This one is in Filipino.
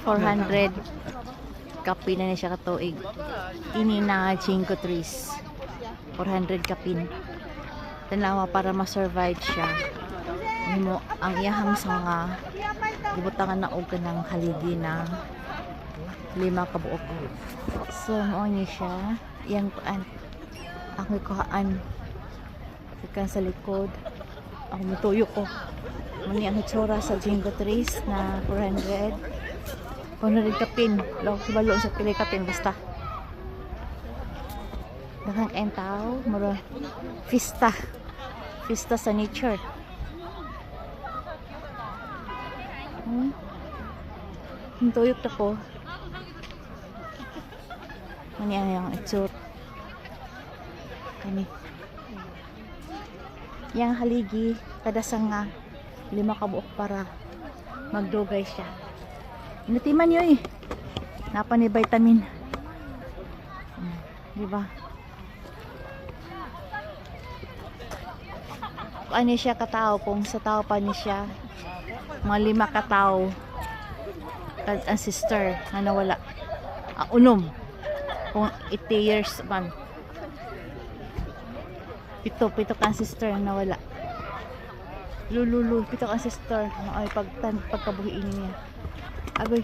400 kapi na niya siya katuig. Ini na 5 trees. 400 kapin. Tanawa para ma-survive siya. Mo ang iyahang sanga gibutangan na og kanang haligi na 5 ka buok. So mao ni siya iyang kuan. Ang kuhaan ikan sa likod. Ako mutuyo ko. Mani ang itsura sa jingo trees na 400 kapin. Law balo sa pili kapin basta. Daghang entaw, mura fiesta sa nature. Tuyok na ko. Mani ang itsura. Kani. Yang haligi kada sanga 5 ka buok para magdugay siya. Inutiman yoy. Napa ni vitamin. Di ba? Ano siya katao kung sa tao pa ni siya mga 5 katao ang sister na nawala unom kung 80 years man pito kang sister na nawala lululu pito kang sister ay pagkabuhiin niya agoy